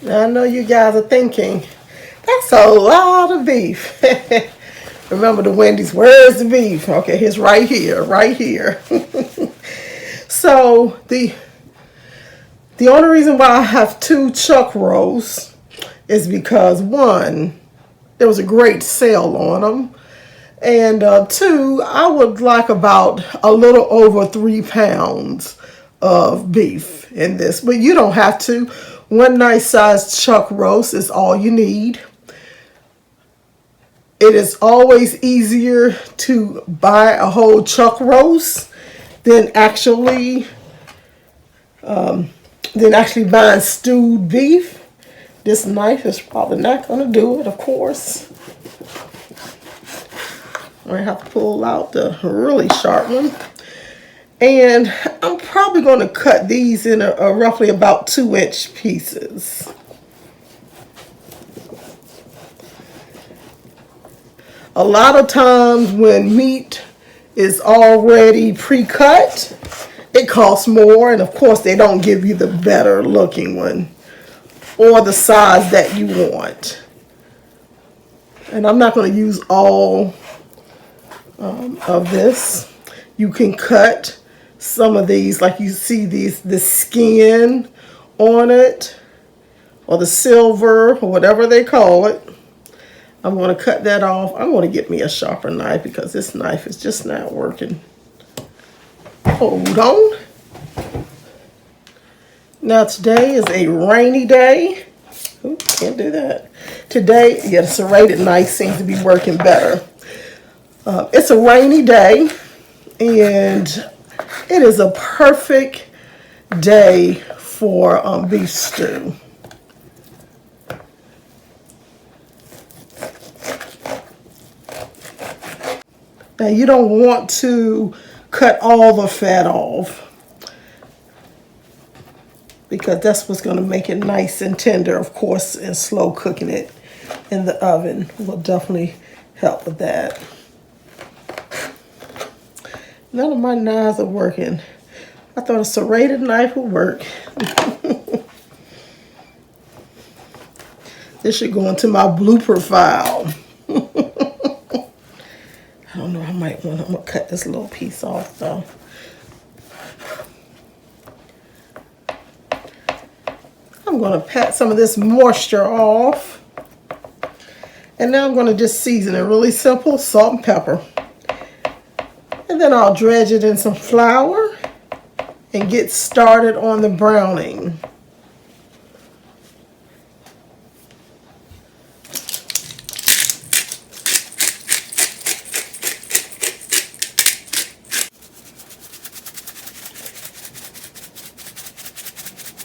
Now, I know you guys are thinking, that's a lot of beef. Remember the Wendy's, where's the beef? Okay, it's right here, right here. So the only reason why I have two chuck roasts is because one, there was a great sale on them. And two, I would like about a little over 3 pounds of beef in this. But you don't have to. One nice sized chuck roast is all you need. It is always easier to buy a whole chuck roast than actually buying stewed beef. This knife is probably not going to do it, of course. I have to pull out the really sharp one. And I'm probably going to cut these in a roughly about 2-inch pieces. A lot of times when meat is already pre-cut, it costs more, and of course they don't give you the better looking one or the size that you want. And I'm not going to use all of this. You can cut some of these, like you see the skin on it, or the silver, or whatever they call it. I'm going to cut that off. I'm going to get me a sharper knife because this knife is just not working. Hold on. Now today is a rainy day. Ooh, can't do that. Today, yeah, the serrated knife seems to be working better. It's a rainy day, and it is a perfect day for beef stew. Now you don't want to cut all the fat off because that's what's going to make it nice and tender, of course, and slow cooking it in the oven will definitely help with that. None of my knives are working. I thought a serrated knife would work. This should go into my blooper file. I don't know, I'm gonna cut this little piece off though. I'm gonna pat some of this moisture off. And now I'm gonna just season it really simple, salt and pepper. And then I'll dredge it in some flour and get started on the browning.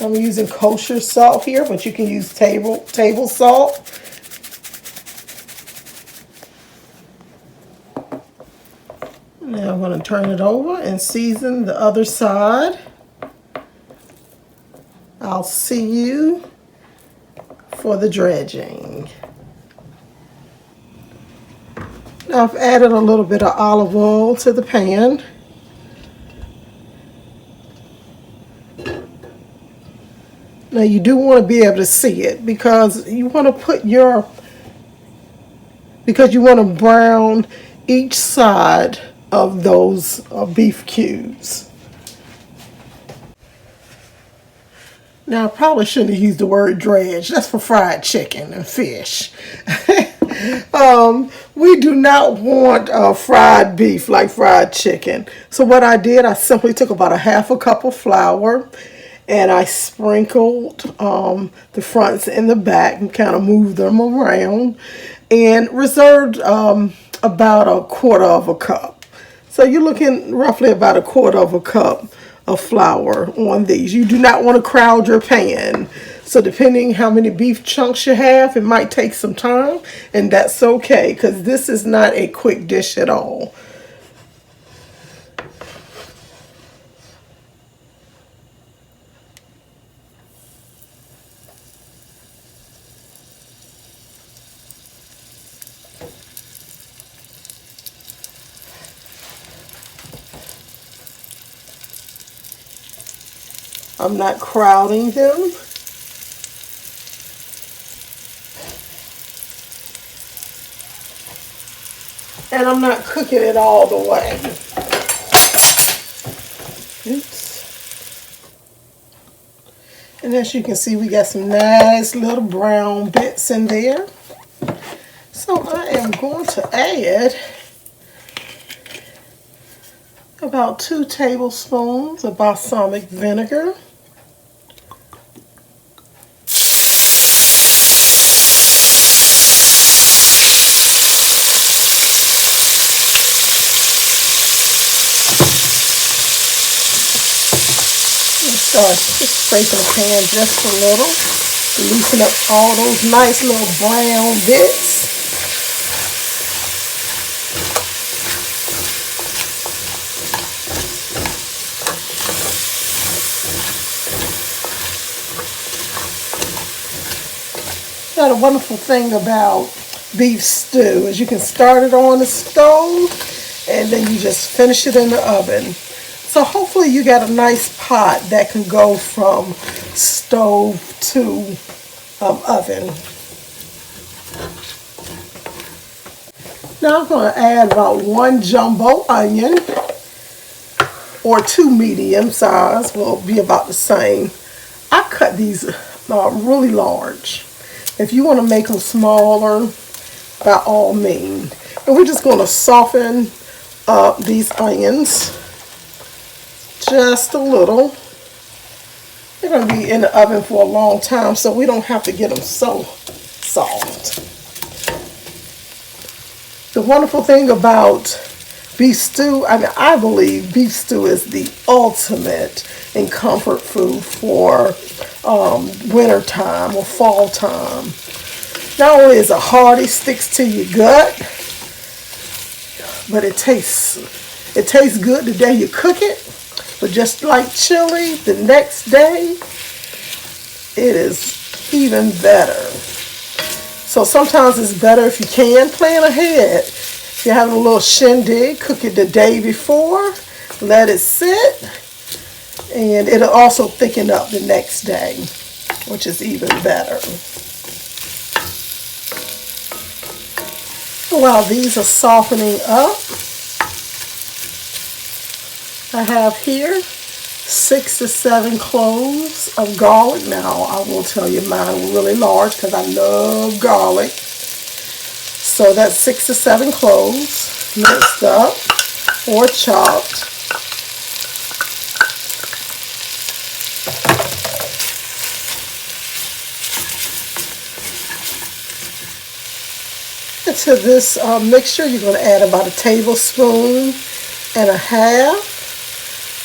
I'm using kosher salt here, but you can use table salt. Now I'm going to turn it over and season the other side. I'll see you for the dredging. Now I've added a little bit of olive oil to the pan. Now you do want to be able to see it because you want to brown each side of those beef cubes. Now I probably shouldn't have used the word dredge. That's for fried chicken and fish. We do not want fried beef like fried chicken. So what I did, I simply took about a half a cup of flour and I sprinkled the fronts and the back and kind of moved them around and reserved about a quarter of a cup. So you're looking roughly about a quarter of a cup of flour on these. You do not want to crowd your pan. So depending how many beef chunks you have, it might take some time, and that's okay because this is not a quick dish at all. I'm not crowding them. And I'm not cooking it all the way. Oops. And as you can see, we got some nice little brown bits in there. So I am going to add about 2 tablespoons of balsamic vinegar. Start scraping the pan just a little, loosen up all those nice little brown bits. Now the wonderful thing about beef stew is you can start it on the stove and then you just finish it in the oven. So hopefully you got a nice pot that can go from stove to oven. Now I'm going to add about 1 jumbo onion, or 2 medium size will be about the same. I cut these really large. If you want to make them smaller, by all means. And we're just going to soften up these onions just a little. They're going to be in the oven for a long time, so we don't have to get them so soft. The wonderful thing about beef stew, I believe beef stew is the ultimate in comfort food for winter time or fall time. Not only is it hearty, sticks to your gut, but it tastes good the day you cook it. But just like chili, the next day, it is even better. So sometimes it's better if you can plan ahead. If you're having a little shindig, cook it the day before, let it sit, and it'll also thicken up the next day, which is even better. While these are softening up, I have here 6 to 7 cloves of garlic. Now, I will tell you mine are really large because I love garlic. So that's 6 to 7 cloves minced up or chopped. To this mixture, you're going to add about 1.5 tablespoons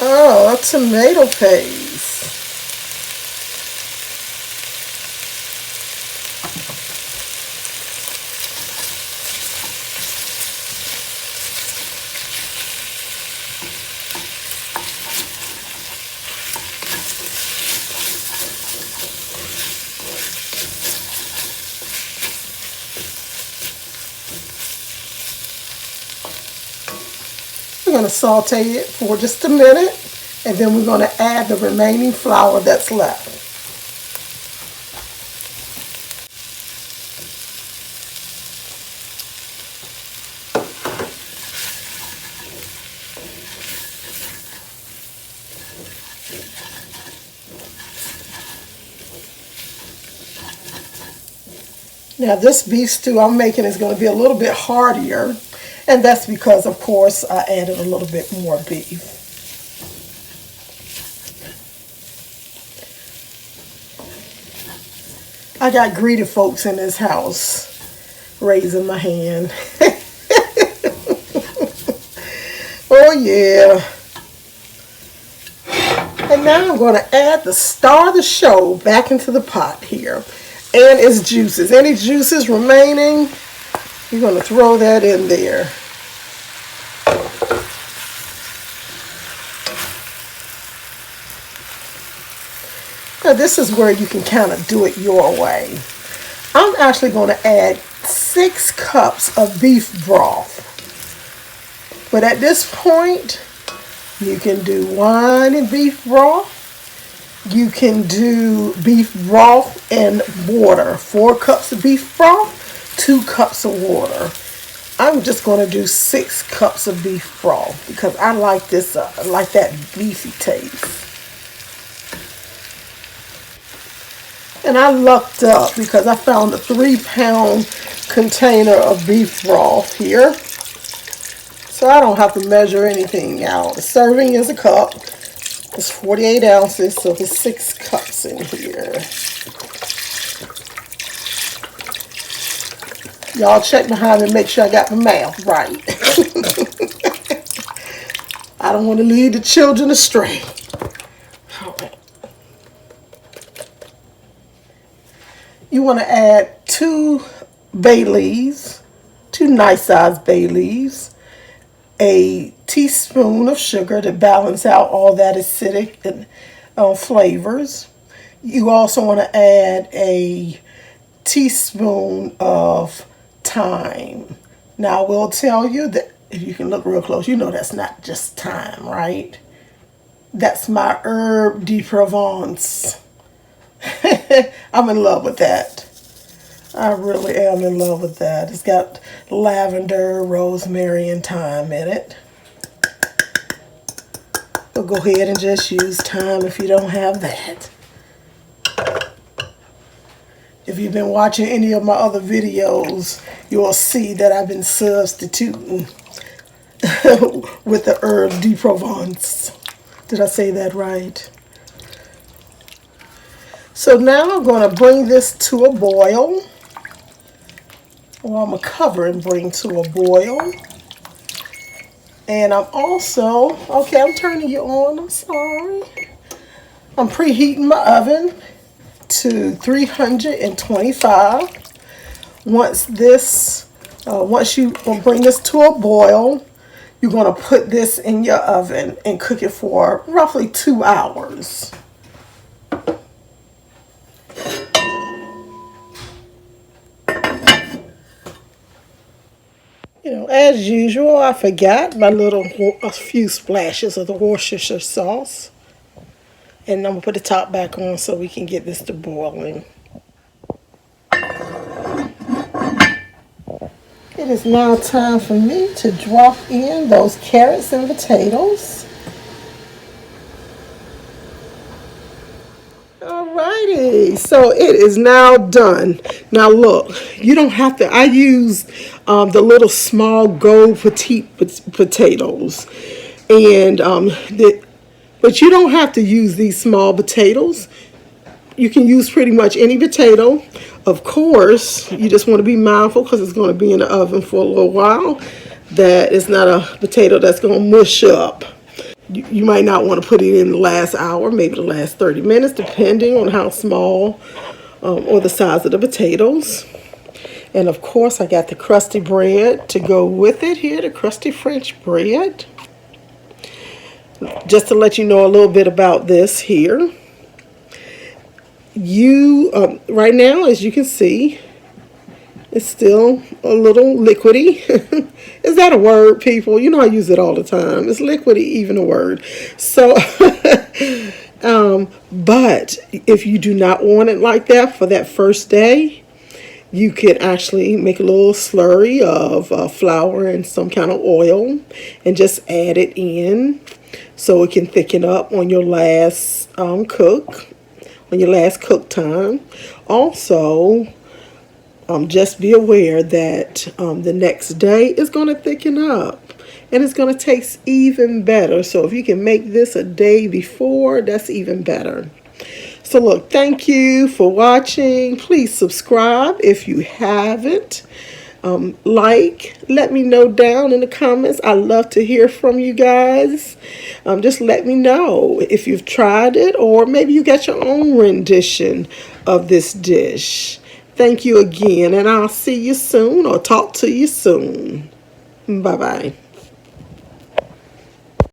of tomato paste. We're going to saute it for just a minute, and then we're going to add the remaining flour that's left. Now this beef stew I'm making is going to be a little bit heartier, and that's because, of course, I added a little bit more beef. I got greedy folks in this house raising my hand. Oh yeah. And now I'm going to add the star of the show back into the pot here. And its juices. Any juices remaining, you're going to throw that in there. Now this is where you can kind of do it your way. I'm actually going to add 6 cups of beef broth. But at this point, you can do wine and beef broth. You can do beef broth and water. 4 cups of beef broth, 2 cups of water. I'm just going to do 6 cups of beef broth because I like this, like that beefy taste. And I lucked up because I found a 3-pound container of beef broth here. So I don't have to measure anything out. The serving is a cup. It's 48 ounces, so there's 6 cups in here. Y'all check behind and make sure I got the math right. I don't want to lead the children astray. All right. You want to add 2 bay leaves, 2 nice-sized bay leaves, a teaspoon of sugar to balance out all that acidic and flavors. You also want to add a teaspoon of thyme. Now, I will tell you that if you can look real close, you know that's not just thyme, right? That's my herb de Provence. I'm in love with that. I really am in love with that. It's got lavender, rosemary, and thyme in it. But go ahead and just use thyme if you don't have that. If you've been watching any of my other videos, you'll see that I've been substituting with the herb de Provence. Did I say that right? So now I'm going to bring this to a boil. Or I'm going to cover and bring to a boil. And I'm also, okay, I'm turning you on, I'm sorry. I'm preheating my oven to 325. Once you bring this to a boil, you're going to put this in your oven and cook it for roughly 2 hours. You know, as usual, I forgot a few splashes of the Worcestershire sauce. And I'm going to put the top back on so we can get this to boiling. It is now time for me to drop in those carrots and potatoes. Alrighty, so it is now done. Now look, you don't have to, I use the little small gold petite potatoes. And but you don't have to use these small potatoes. You can use pretty much any potato. Of course, you just want to be mindful because it's going to be in the oven for a little while. That it's not a potato that's going to mush up. You might not want to put it in the last hour, maybe the last 30 minutes, depending on how small or the size of the potatoes. And of course, I got the crusty bread to go with it here, the crusty French bread. Just to let you know a little bit about this here. Right now, as you can see, it's still a little liquidy. Is that a word, people? You know I use it all the time. Is liquidy even a word? So, but if you do not want it like that for that first day, you can actually make a little slurry of flour and some kind of oil and just add it in so it can thicken up on your last cook time. Also, just be aware that the next day is going to thicken up and it's going to taste even better. So if you can make this a day before, that's even better. So look, thank you for watching. Please subscribe if you haven't. Let me know down in the comments. I love to hear from you guys. Just let me know if you've tried it or maybe you got your own rendition of this dish. Thank you again, and I'll see you soon or talk to you soon. Bye-bye.